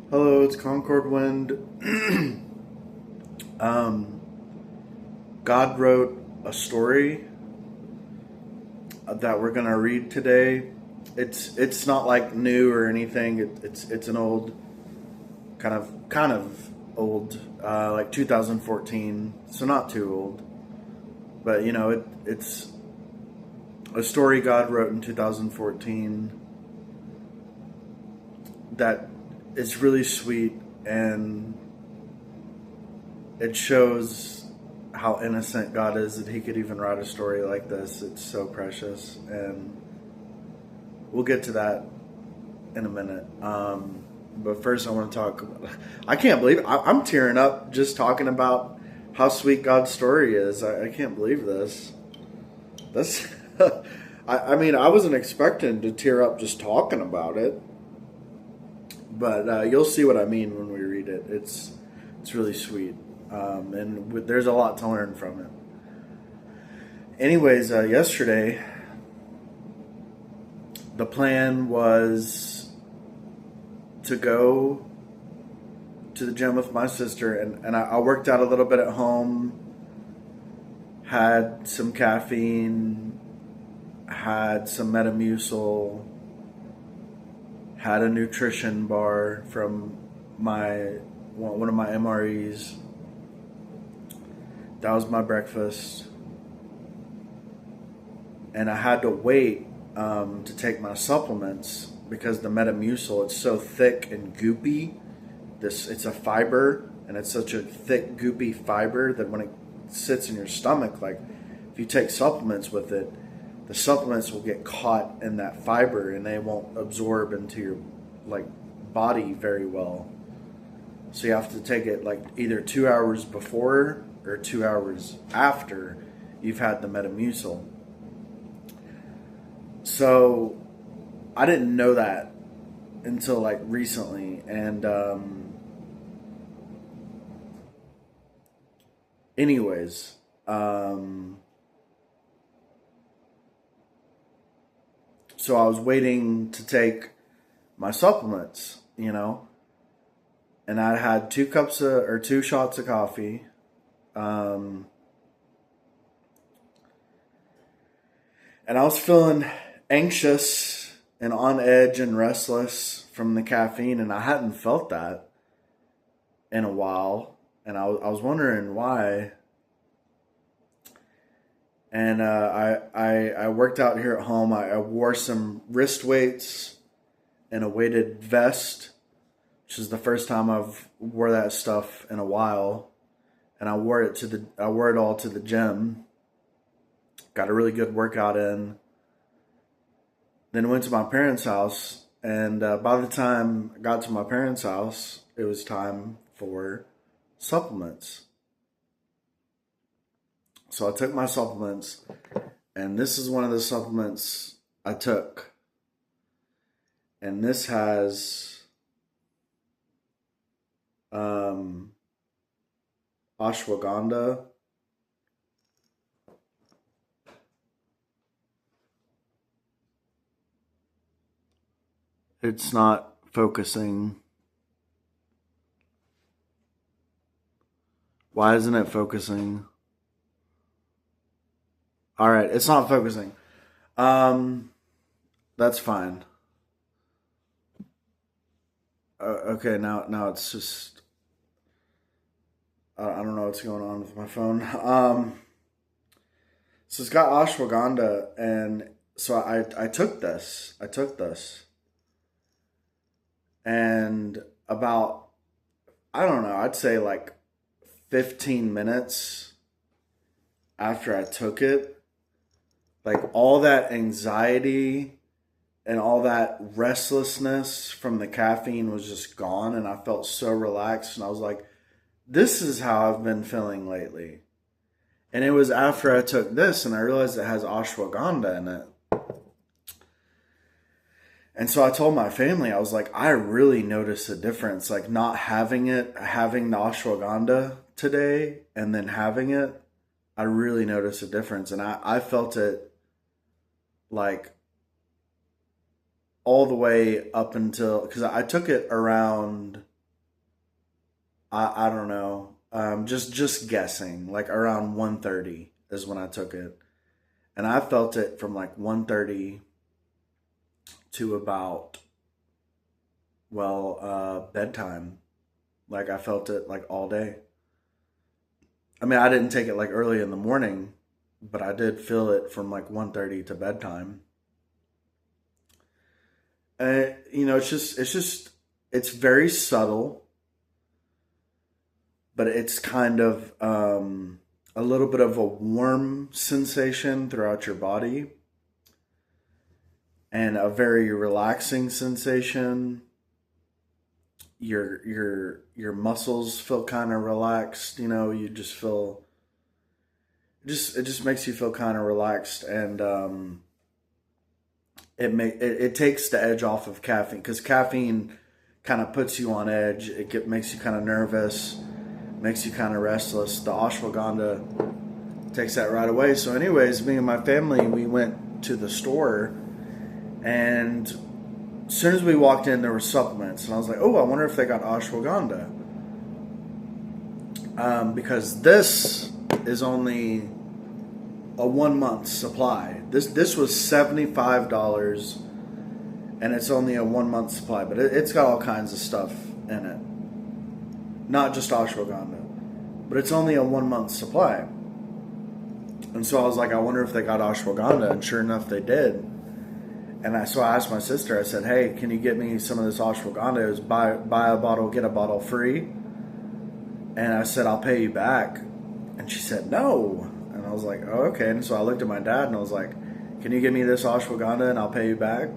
Hello, it's Concord Wind. um, God wrote a story that we're gonna read today. It's not like new or anything. It's an old kind of old, like 2014. So not too old, but it's a story God wrote in 2014 that is really sweet, and it shows how innocent God is that He could even write a story like this. It's so precious, and we'll get to that in a minute. But first, I want to talk. I can't believe I'm tearing up just talking about how sweet God's story is. I can't believe this. That's. I mean, I wasn't expecting to tear up just talking about it, but you'll see what I mean when we read it. It's really sweet, and there's a lot to learn from it. Anyways, yesterday the plan was to go to the gym with my sister, and I worked out a little bit at home, had some caffeine, had some Metamucil, had a nutrition bar from my one of my MREs. That was my breakfast, and I had to wait to take my supplements because the Metamucil, it's so thick and goopy. It's a fiber, and it's such a thick goopy fiber that when it sits in your stomach, like if you take supplements with it, the supplements will get caught in that fiber and they won't absorb into your like body very well. So you have to take it like either 2 hours before or 2 hours after you've had the Metamucil. So I didn't know that until like recently, and anyways, so I was waiting to take my supplements, and I had 2 shots of coffee. Um, and I was feeling anxious and on edge and restless from the caffeine, and I hadn't felt that in a while, and I was wondering why. And I worked out here at home. I wore some wrist weights and a weighted vest, which is the first time I've wore that stuff in a while. And I wore it all to the gym. Got a really good workout in. Then went to my parents' house, and by the time I got to my parents' house, it was time for supplements. So I took my supplements, and this is one of the supplements I took. And this has um, ashwagandha. It's not focusing. Why isn't it focusing? All right, it's not focusing. Um, that's fine. Okay, now it's just I don't know what's going on with my phone. So it's got ashwagandha, and so I took this. I took this, and about I don't know. I'd say like 15 minutes after I took it, like all that anxiety and all that restlessness from the caffeine was just gone, and I felt so relaxed, and I was like, this is how I've been feeling lately. And it was after I took this and I realized it has ashwagandha in it. And so I told my family, I was like, I really noticed a difference. Like not having it, having the ashwagandha today and then having it, I really noticed a difference. And I felt it like all the way up until, because I took it around I don't know. Just guessing, like around 1:30 is when I took it. And I felt it from like 1:30 to about, bedtime. Like I felt it like all day. I mean, I didn't take it like early in the morning, but I did feel it from like 1:30 to bedtime. It's very subtle, but it's kind of a little bit of a warm sensation throughout your body and a very relaxing sensation. Your muscles feel kind of relaxed. You just feel it just makes you feel kind of relaxed, and it takes the edge off of caffeine, because caffeine kind of puts you on edge. Makes you kind of nervous, makes you kind of restless. The ashwagandha takes that right away. So, anyways, me and my family, we went to the store, and as soon as we walked in, there were supplements, and I was like, "Oh, I wonder if they got ashwagandha," because this is only a 1 month supply. This was $75, and it's only a 1 month supply, but it's got all kinds of stuff in it, not just ashwagandha, but it's only a 1 month supply. And so I was like, I wonder if they got ashwagandha, and sure enough, they did. So I asked my sister. I said, "Hey, can you get me some of this ashwagandha? It was buy a bottle, get a bottle free." And I said, "I'll pay you back." And she said, "No." And I was like, "Oh, okay." And so I looked at my dad and I was like, "Can you give me this ashwagandha and I'll pay you back?"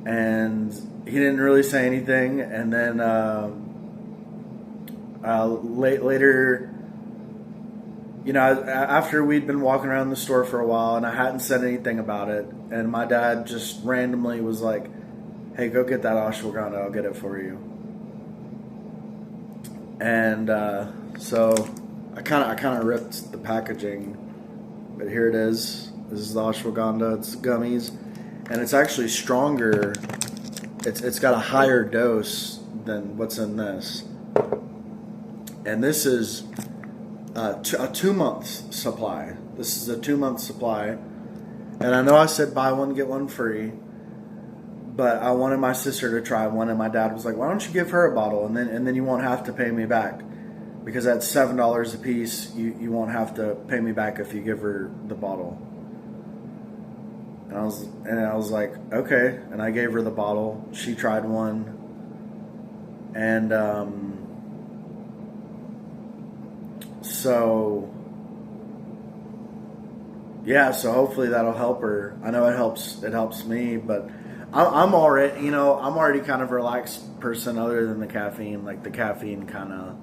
And he didn't really say anything. And then later, after we'd been walking around the store for a while and I hadn't said anything about it, and my dad just randomly was like, "Hey, go get that ashwagandha. I'll get it for you." And so I kind of ripped the packaging, but here it is. This is the ashwagandha. It's gummies, and it's actually stronger. It's got a higher dose than what's in this, and this is a 2 month supply. This is a 2 month supply, and I know I said buy one get one free, but I wanted my sister to try one, and my dad was like, "Why don't you give her a bottle, and then you won't have to pay me back, because at $7 a piece, you won't have to pay me back if you give her the bottle." And I was like, "Okay," and I gave her the bottle. She tried one, and so yeah, so hopefully that'll help her. I know it helps. It helps me, but I'm already kind of a relaxed person. Other than the caffeine, like the caffeine kind of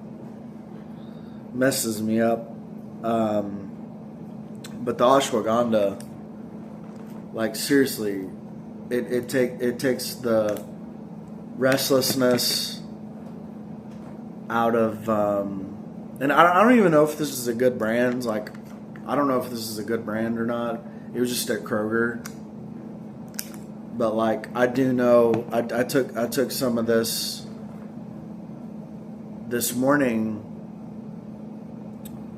messes me up. But the ashwagandha, like seriously, it takes the restlessness out of, and I don't even know if this is a good brand. Like, I don't know if this is a good brand or not. It was just at Kroger. But like, I do know, I took some of this morning,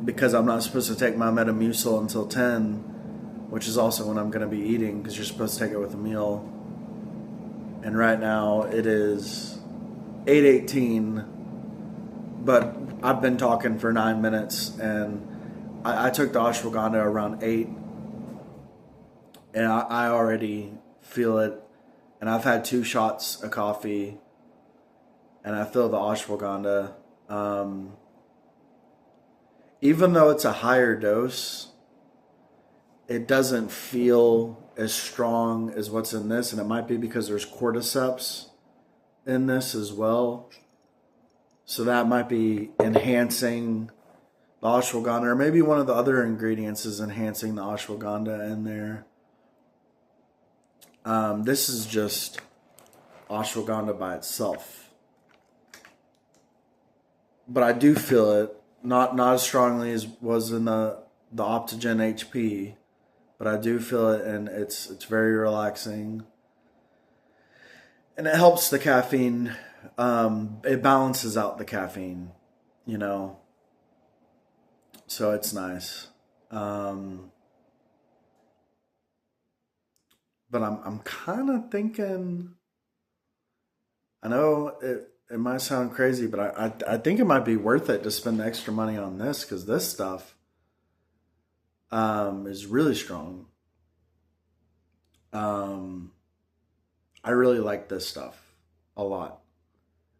because I'm not supposed to take my Metamucil until 10, which is also when I'm going to be eating, because you're supposed to take it with a meal. And right now it is 8:18, but I've been talking for 9 minutes, and I took the ashwagandha around 8, and I already feel it. And I've had 2 shots of coffee, and I feel the ashwagandha. Even though it's a higher dose, it doesn't feel as strong as what's in this, and it might be because there's cordyceps in this as well. So that might be enhancing the ashwagandha, or maybe one of the other ingredients is enhancing the ashwagandha in there. This is just ashwagandha by itself, but I do feel it, not as strongly as was in the Optogen HP, but I do feel it, and it's very relaxing, and it helps the caffeine It balances out the caffeine, you know, so it's nice. Um, but I'm kind of thinking. I know it might sound crazy, but I think it might be worth it to spend extra money on this because this stuff is really strong. Um, I really like this stuff a lot,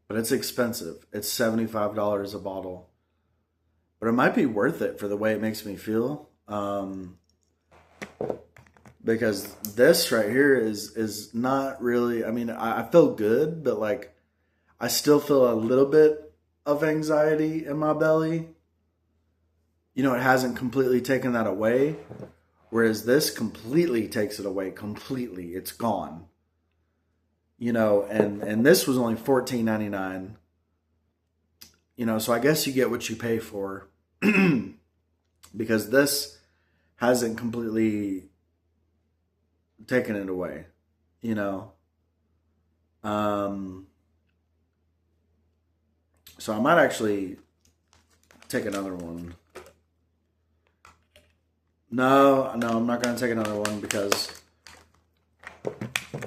but it's expensive. It's $75 a bottle, but it might be worth it for the way it makes me feel. Because this right here is not really. I mean, I feel good, but like I still feel a little bit of anxiety in my belly. You know, it hasn't completely taken that away, whereas this completely takes it away. Completely, it's gone. You know, and this was only $14.99. You know, so I guess you get what you pay for, because this hasn't completely taken it away. You know, um, so I might actually take another one. No, I'm not going to take another one because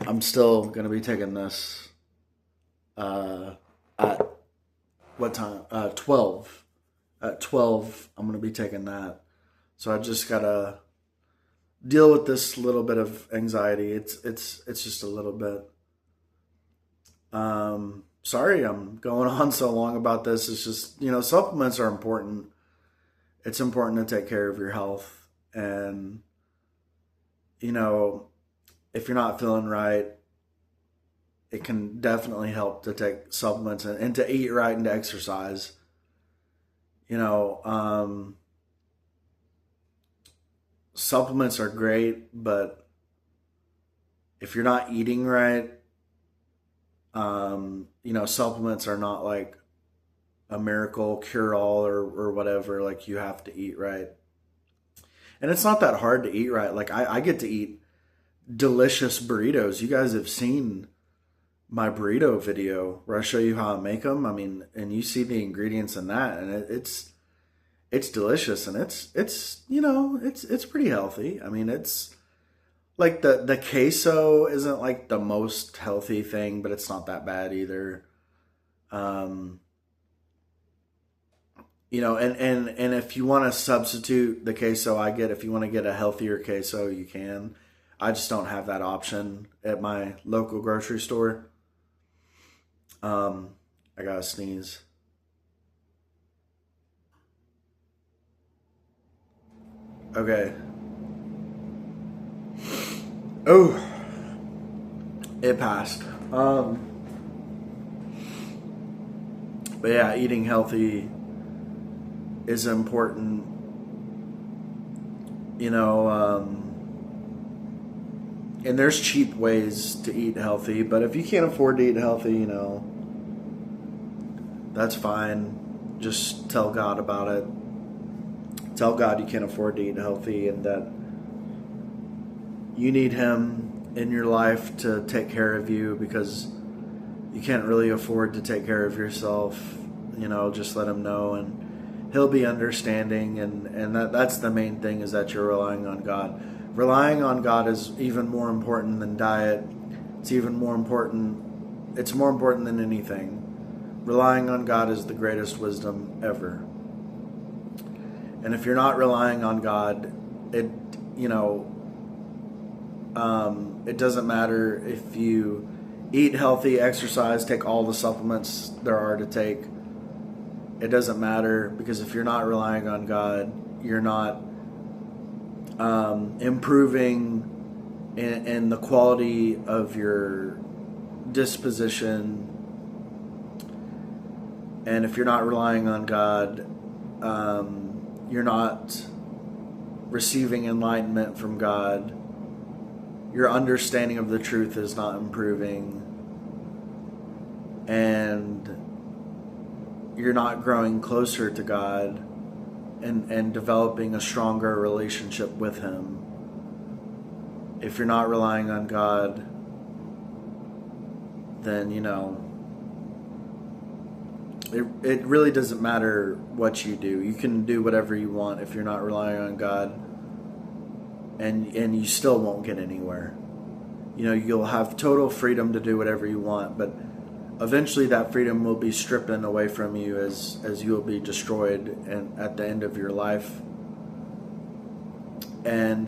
I'm still going to be taking this at what time? 12. At 12, I'm going to be taking that. So I just got to deal with this little bit of anxiety. It's just a little bit. Sorry I'm going on so long about this. It's just, you know, supplements are important. It's important to take care of your health. And, you know, if you're not feeling right, it can definitely help to take supplements and to eat right and to exercise. You know, supplements are great, but if you're not eating right, you know, supplements are not like a miracle cure all or whatever. Like, you have to eat right. And it's not that hard to eat right. Like, I get to eat delicious burritos. You guys have seen my burrito video where I show you how I make them. I mean, and you see the ingredients in that, and it's delicious, and it's you know, it's pretty healthy. I mean, it's like the queso isn't like the most healthy thing, but it's not that bad either. Um, you know, and if you want to substitute the queso I get, if you want to get a healthier queso, you can. I just don't have that option at my local grocery store. Um, I gotta sneeze. Okay. Oh, it passed. But yeah, eating healthy is important. You know, and there's cheap ways to eat healthy, but if you can't afford to eat healthy, you know, that's fine. Just tell God about it. Tell God you can't afford to eat healthy and that you need Him in your life to take care of you because you can't really afford to take care of yourself. You know, just let Him know, and He'll be understanding. And that's the main thing, is that you're relying on God. Relying on God is even more important than diet. It's even more important. It's more important than anything. Relying on God is the greatest wisdom ever. And if you're not relying on God, it, you know, it doesn't matter if you eat healthy, exercise, take all the supplements there are to take. It doesn't matter, because if you're not relying on God, you're not improving in the quality of your disposition. And if you're not relying on God, you're not receiving enlightenment from God. Your understanding of the truth is not improving. And you're not growing closer to God and developing a stronger relationship with Him. If you're not relying on God, then, you know, it really doesn't matter what you do. You can do whatever you want if you're not relying on God, and you still won't get anywhere. You know, you'll have total freedom to do whatever you want, but eventually that freedom will be stripped away from you as you will be destroyed and at the end of your life. And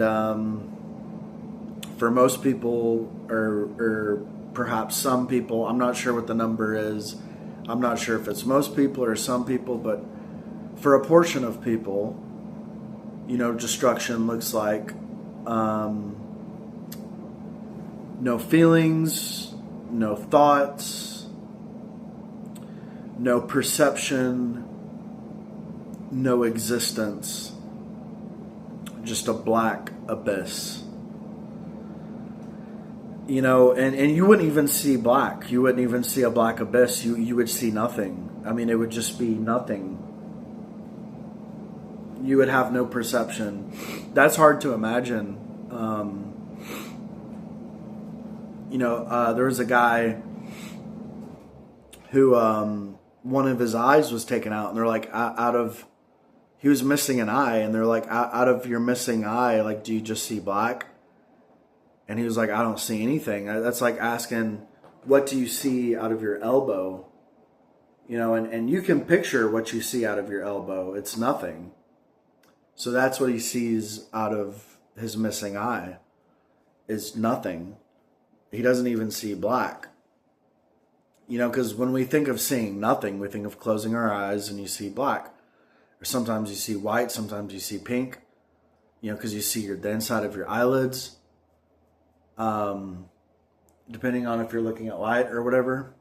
for most people, or perhaps some people, I'm not sure what the number is. I'm not sure if it's most people or some people, but for a portion of people, you know, destruction looks like no feelings, no thoughts, no perception, no existence, just a black abyss. You know, and you wouldn't even see black. You wouldn't even see a black abyss. You would see nothing. I mean, it would just be nothing. You would have no perception. That's hard to imagine. You know, there was a guy who one of his eyes was taken out, and they're like, he was missing an eye, and they're like, out of your missing eye, like, do you just see black? And he was like, I don't see anything. That's like asking, what do you see out of your elbow? You know, and you can picture what you see out of your elbow. It's nothing. So that's what he sees out of his missing eye, is nothing. He doesn't even see black. You know, because when we think of seeing nothing, we think of closing our eyes and you see black. Or sometimes you see white, sometimes you see pink. You know, because you see the inside of your eyelids. Depending on if you're looking at light or whatever.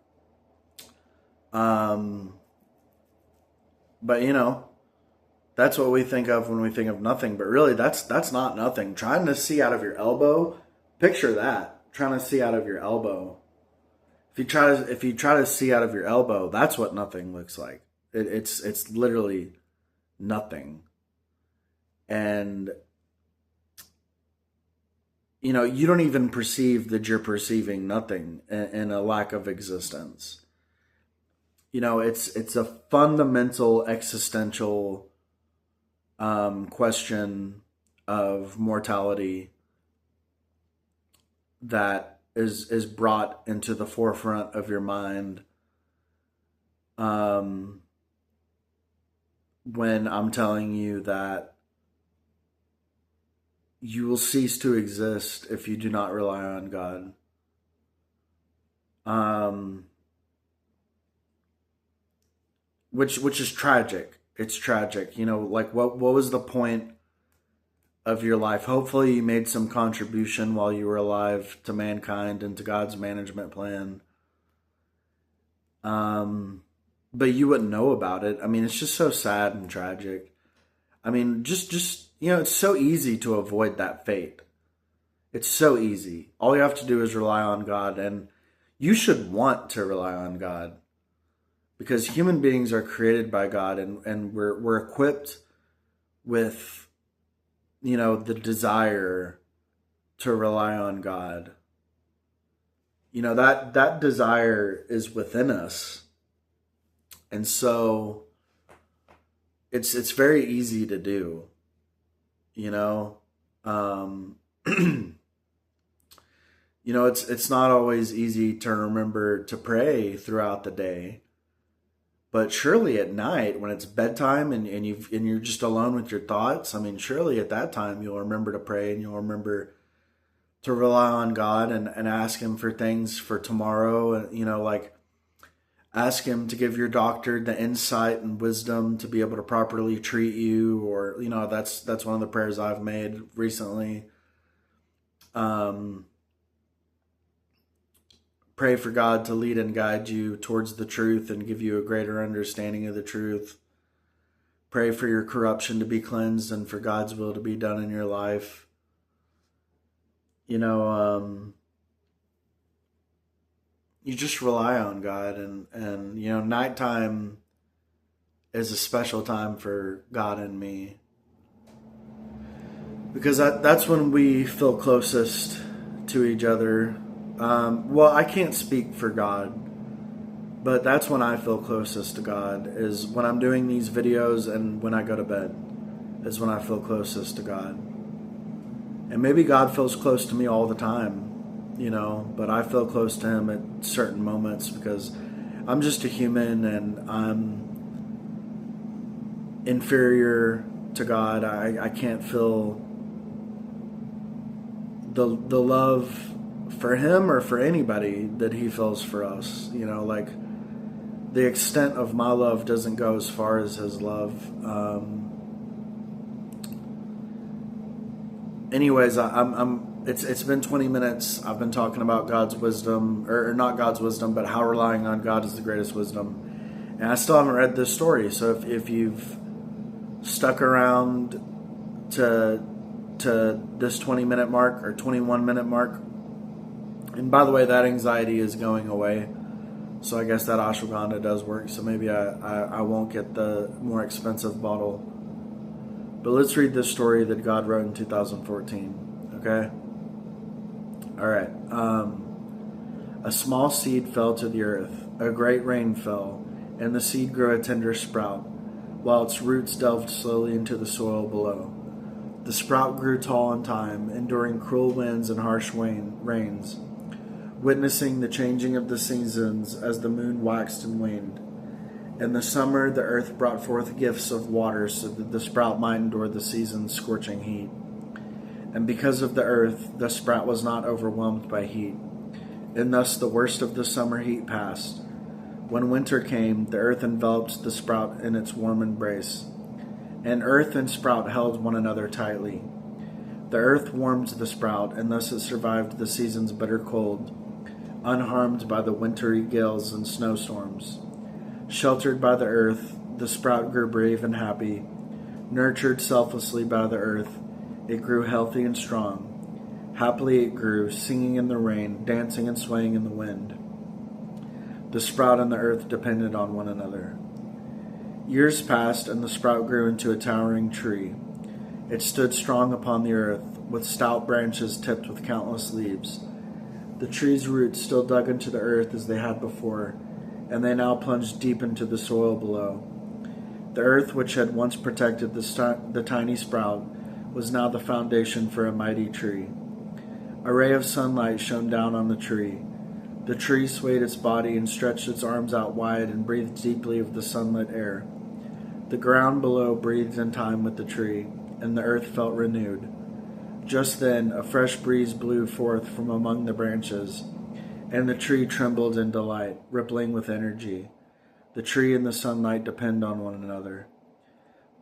But you know, that's what we think of when we think of nothing. But really, that's not nothing. Trying to see out of your elbow, picture that. Trying to see out of your elbow. If you try to see out of your elbow, that's what nothing looks like. It's literally nothing. And you know, you don't even perceive that you're perceiving nothing in a lack of existence. You know, it's a fundamental existential question of mortality that is brought into the forefront of your mind when I'm telling you that you will cease to exist if you do not rely on God. Which is tragic. It's tragic. You know, like what was the point of your life? Hopefully you made some contribution while you were alive to mankind and to God's management plan. But you wouldn't know about it. I mean, it's just so sad and tragic. I mean, just you know, it's so easy to avoid that fate. It's so easy. All you have to do is rely on God, and you should want to rely on God. Because human beings are created by God, and we're equipped with, you know, the desire to rely on God. You know, that desire is within us. And so it's very easy to do. You know, you know, it's not always easy to remember to pray throughout the day, but surely at night when it's bedtime and you're just alone with your thoughts, I mean, surely at that time you'll remember to pray and you'll remember to rely on God and ask Him for things for tomorrow. And, you know, like ask Him to give your doctor the insight and wisdom to be able to properly treat you, or, you know, that's one of the prayers I've made recently. Pray for God to lead and guide you towards the truth and give you a greater understanding of the truth. Pray for your corruption to be cleansed and for God's will to be done in your life. You know, you just rely on God, and you know, nighttime is a special time for God and me, because that's when we feel closest to each other. Well, I can't speak for God, But that's when I feel closest to God, is when I'm doing these videos and when I go to bed, is when I feel closest to God. And maybe God feels close to me all the time, but I feel close to Him at certain moments because I'm just a human and I'm inferior to God. I can't feel the love for Him or for anybody that He feels for us. Like the extent of my love doesn't go as far as His love. Anyways, it's been 20 minutes. I've been talking about God's wisdom, or not God's wisdom, but how relying on God is the greatest wisdom. And I still haven't read this story. So if you've stuck around to this 20-minute mark or 21-minute mark, and by the way, that anxiety is going away. So I guess that ashwagandha does work. So maybe I won't get the more expensive bottle. But let's read this story that God wrote in 2014, okay? All right. A small seed fell to the earth. A great rain fell, and the seed grew a tender sprout, while its roots delved slowly into the soil below. The sprout grew tall in time, enduring cruel winds and harsh rains, witnessing the changing of the seasons as the moon waxed and waned. In the summer, the earth brought forth gifts of water so that the sprout might endure the season's scorching heat. And because of the earth, the sprout was not overwhelmed by heat. And thus the worst of the summer heat passed. When winter came, the earth enveloped the sprout in its warm embrace. And earth and sprout held one another tightly. The earth warmed the sprout, and thus it survived the season's bitter cold, unharmed by the wintry gales and snowstorms. Sheltered by the earth, the sprout grew brave and happy. Nurtured selflessly by the earth, it grew healthy and strong. Happily it grew, singing in the rain, dancing and swaying in the wind. The sprout and the earth depended on one another. Years passed, and the sprout grew into a towering tree. It stood strong upon the earth, with stout branches tipped with countless leaves. The tree's roots still dug into the earth as they had before, and they now plunged deep into the soil below. The earth, which had once protected the tiny sprout, was now the foundation for a mighty tree. A ray of sunlight shone down on the tree. The tree swayed its body and stretched its arms out wide and breathed deeply of the sunlit air. The ground below breathed in time with the tree, and the earth felt renewed. Just then, a fresh breeze blew forth from among the branches, and the tree trembled in delight, rippling with energy. The tree and the sunlight depend on one another.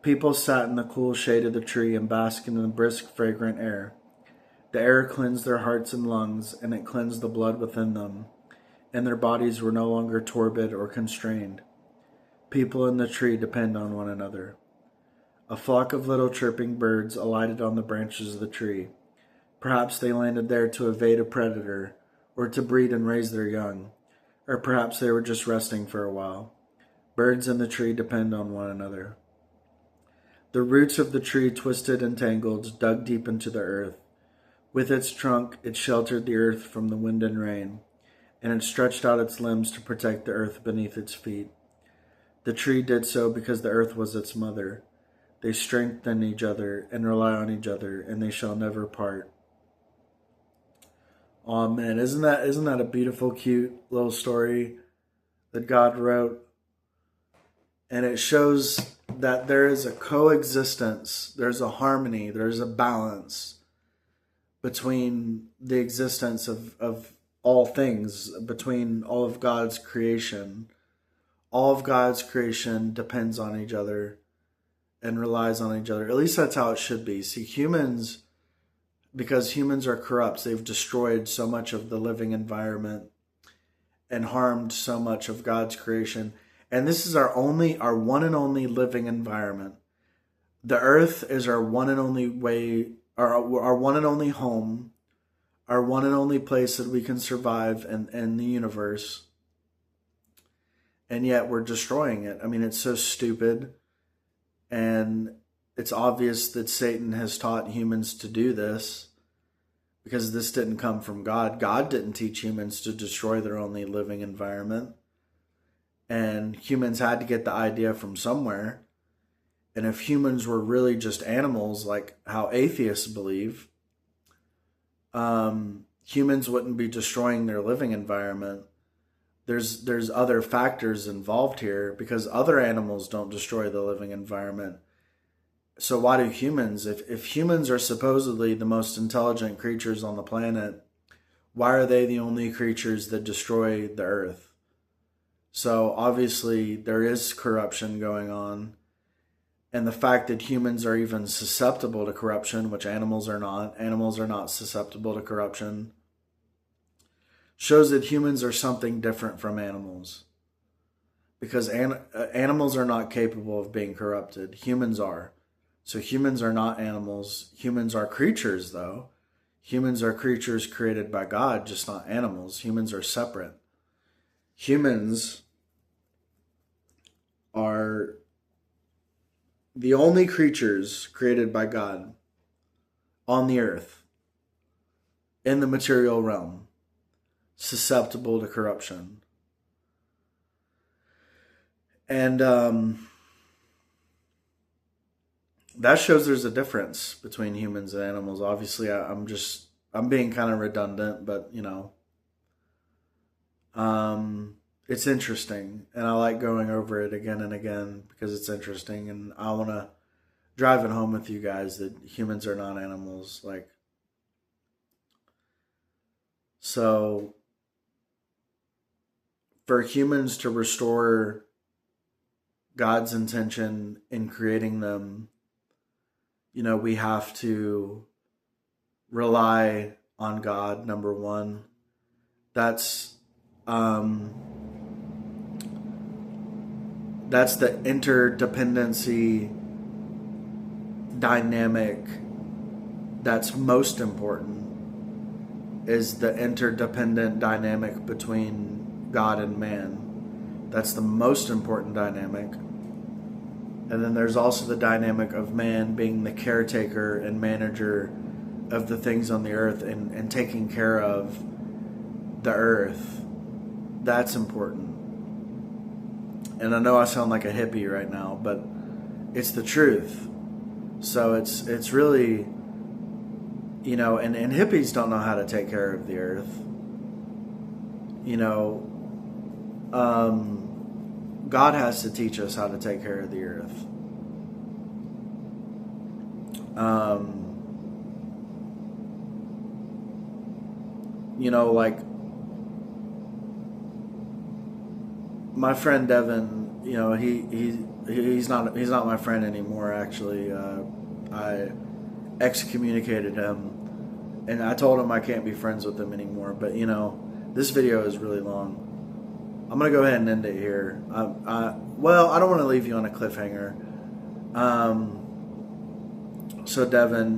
People sat in the cool shade of the tree and basked in the brisk, fragrant air. The air cleansed their hearts and lungs, and it cleansed the blood within them, and their bodies were no longer torpid or constrained. People in the tree depend on one another. A flock of little chirping birds alighted on the branches of the tree. Perhaps they landed there to evade a predator, or to breed and raise their young, or perhaps they were just resting for a while. Birds in the tree depend on one another. The roots of the tree twisted and tangled, dug deep into the earth. With its trunk, it sheltered the earth from the wind and rain, and it stretched out its limbs to protect the earth beneath its feet. The tree did so because the earth was its mother. They strengthen each other and rely on each other, and they shall never part. Oh man, isn't that a beautiful, cute little story that God wrote? And it shows that there is a coexistence, there's a harmony, there's a balance between the existence of all things, between all of God's creation. All of God's creation depends on each other and relies on each other. At least that's how it should be. See, humans, because humans are corrupt, they've destroyed so much of the living environment and harmed so much of God's creation. And this is our one and only living environment. The earth is our one and only way, our one and only home, our one and only place that we can survive in the universe. And yet we're destroying it. I mean, it's so stupid. And it's obvious that Satan has taught humans to do this, because this didn't come from God. God didn't teach humans to destroy their only living environment. and humans had to get the idea from somewhere. And if humans were really just animals, like how atheists believe, humans wouldn't be destroying their living environment. There's other factors involved here because other animals don't destroy the living environment. So why do humans, if humans are supposedly the most intelligent creatures on the planet, why are they the only creatures that destroy the earth? So obviously there is corruption going on. And the fact that humans are even susceptible to corruption, which animals are not susceptible to corruption, shows that humans are something different from animals. Because animals are not capable of being corrupted. Humans are. So humans are not animals. Humans are creatures, though. Humans are creatures created by God, just not animals. Humans are separate. Humans are the only creatures created by God on the earth, in the material realm, susceptible to corruption. And that shows there's a difference between humans and animals. Obviously, I'm being kind of redundant, but it's interesting, and I like going over it again and again because it's interesting, and I want to drive it home with you guys that humans are not animals. So for humans to restore God's intention in creating them, we have to rely on God, number one. That's the interdependency dynamic that's most important, is the interdependent dynamic between God and man. That's the most important dynamic. And then there's also the dynamic of man being the caretaker and manager of the things on the earth and taking care of the earth. That's important. And I know I sound like a hippie right now, but it's the truth. So it's really, and hippies don't know how to take care of the earth. God has to teach us how to take care of the earth. Like my friend Devin, he's not my friend anymore. Actually, I excommunicated him, and I told him I can't be friends with him anymore. But this video is really long. I'm gonna go ahead and end it here. Well, I don't want to leave you on a cliffhanger. So Devin,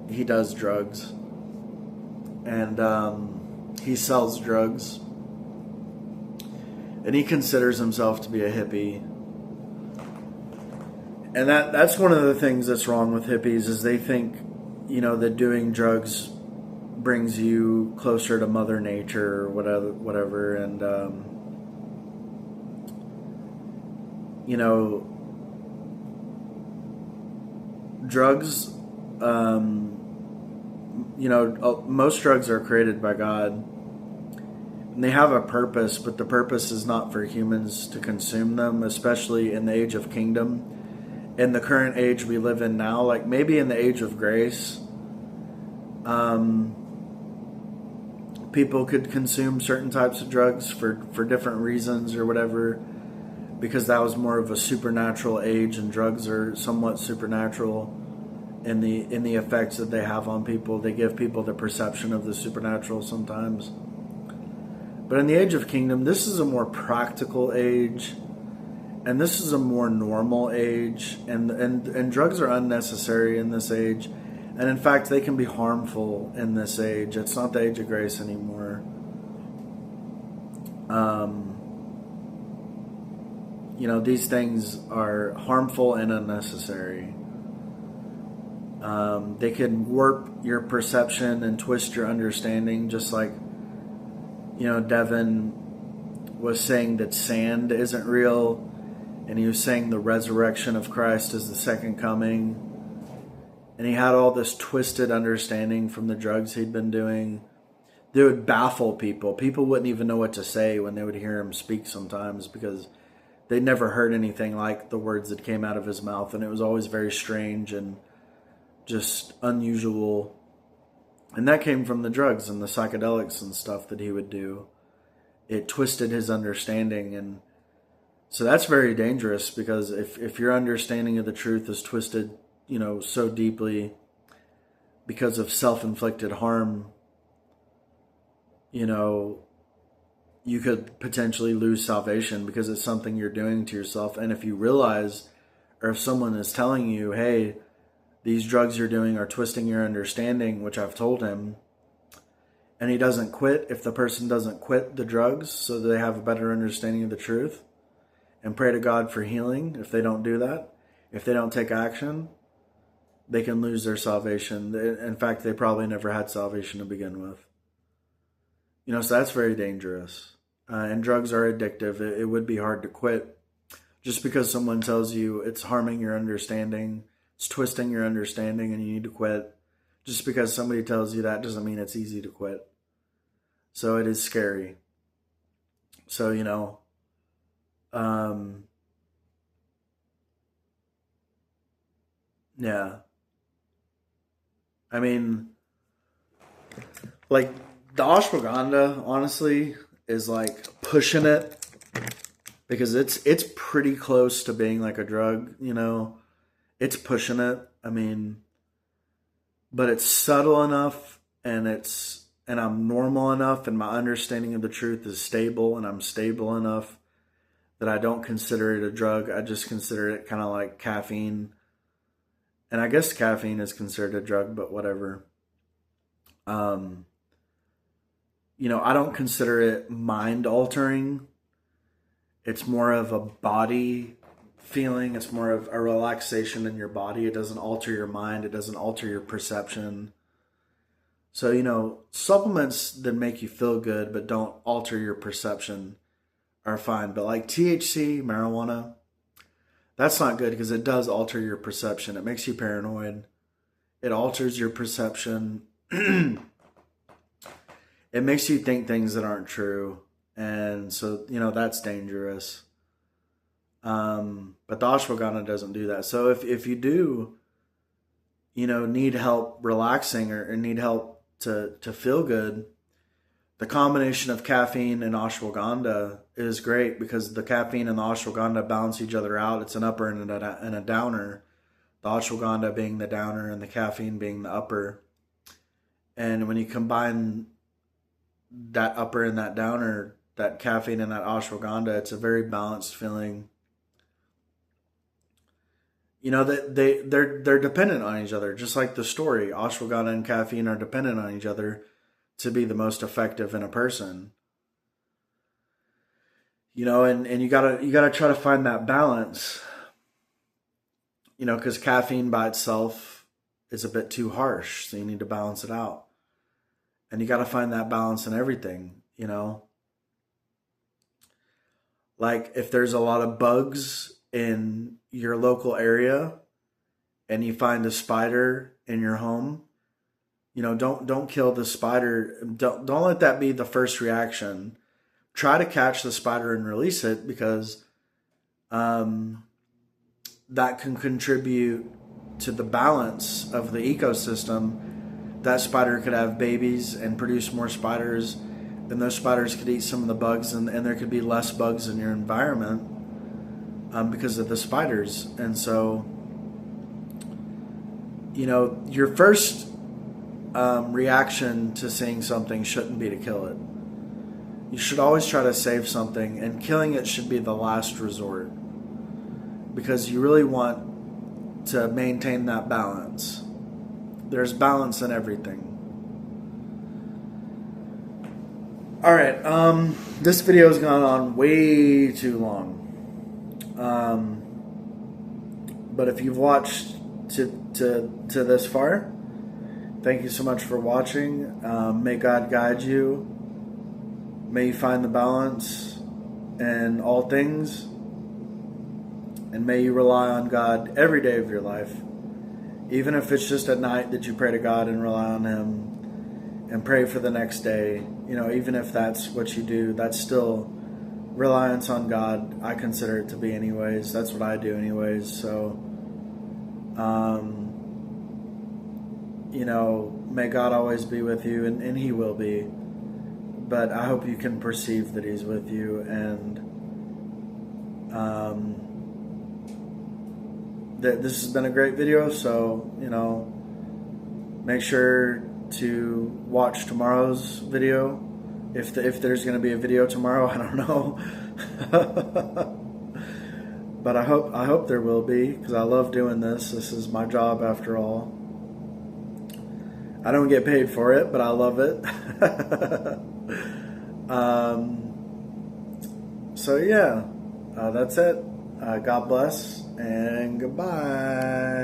he does drugs, and he sells drugs, and he considers himself to be a hippie. And that's one of the things that's wrong with hippies, is they think, that doing drugs brings you closer to Mother Nature or whatever. And drugs, most drugs are created by God, and they have a purpose, but the purpose is not for humans to consume them, especially in the age of kingdom. In the current age we live in now, like maybe in the age of grace, people could consume certain types of drugs for different reasons or whatever, because that was more of a supernatural age, and drugs are somewhat supernatural in the effects that they have on people. They give people the perception of the supernatural sometimes. But in the age of kingdom, this is a more practical age, and this is a more normal age, and drugs are unnecessary in this age, and in fact they can be harmful in this age. It's not the age of grace anymore. These things are harmful and unnecessary. They can warp your perception and twist your understanding, just like Devin was saying that sand isn't real, and he was saying the resurrection of Christ is the second coming. And he had all this twisted understanding from the drugs he'd been doing. They would baffle people. People wouldn't even know what to say when they would hear him speak sometimes, because they'd never heard anything like the words that came out of his mouth. And it was always very strange and just unusual. And that came from the drugs and the psychedelics and stuff that he would do. It twisted his understanding. And so that's very dangerous, because if your understanding of the truth is twisted, so deeply because of self-inflicted harm, you could potentially lose salvation because it's something you're doing to yourself. And if you realize, or if someone is telling you, hey, these drugs you're doing are twisting your understanding, which I've told him, and he doesn't quit, if the person doesn't quit the drugs so that they have a better understanding of the truth, and pray to God for healing, if they don't do that, if they don't take action, they can lose their salvation. In fact, they probably never had salvation to begin with. So that's very dangerous. And drugs are addictive. It would be hard to quit. Just because someone tells you it's harming your understanding, it's twisting your understanding and you need to quit, just because somebody tells you that doesn't mean it's easy to quit. So it is scary. So, yeah. I mean, like, the ashwagandha, honestly, is like pushing it, because it's pretty close to being like a drug, It's pushing it. I mean, but it's subtle enough, and I'm normal enough, and my understanding of the truth is stable, and I'm stable enough that I don't consider it a drug. I just consider it kind of like caffeine. And I guess caffeine is considered a drug, but whatever. I don't consider it mind altering. It's more of a body feeling. It's more of a relaxation in your body. It doesn't alter your mind. It doesn't alter your perception. So, supplements that make you feel good but don't alter your perception are fine. But like THC, marijuana, that's not good, because it does alter your perception. It makes you paranoid. It alters your perception. It makes you think things that aren't true. And so, that's dangerous. But the ashwagandha doesn't do that. So if you do, need help relaxing or need help to feel good, the combination of caffeine and ashwagandha is great, because the caffeine and the ashwagandha balance each other out. It's an upper and a downer. The ashwagandha being the downer and the caffeine being the upper. And when you combine that upper and that downer, that caffeine and that ashwagandha, it's a very balanced feeling. They're dependent on each other, just like the story. Ashwagandha and caffeine are dependent on each other to be the most effective in a person. And you gotta try to find that balance. Because caffeine by itself is a bit too harsh, so you need to balance it out. And you got to find that balance in everything, Like, if there's a lot of bugs in your local area and you find a spider in your home, don't kill the spider. Don't let that be the first reaction. Try to catch the spider and release it, because that can contribute to the balance of the ecosystem. That spider could have babies and produce more spiders, and those spiders could eat some of the bugs, and there could be less bugs in your environment because of the spiders. And so, your first reaction to seeing something shouldn't be to kill it. You should always try to save something, and killing it should be the last resort, because you really want to maintain that balance. There's balance in everything. All right, this video has gone on way too long. But if you've watched to this far, thank you so much for watching. May God guide you. May you find the balance. in all things. And may you rely on God every day of your life. Even if it's just at night that you pray to God and rely on Him and pray for the next day. Even if that's what you do, that's still reliance on God. I consider it to be anyways. That's what I do anyways. So, may God always be with you, and He will be. But I hope you can perceive that He's with you, and that this has been a great video. So, make sure to watch tomorrow's video. If there's going to be a video tomorrow, I don't know. But I hope there will be, because I love doing this. This is my job after all. I don't get paid for it, but I love it. So yeah, that's it. God bless and goodbye.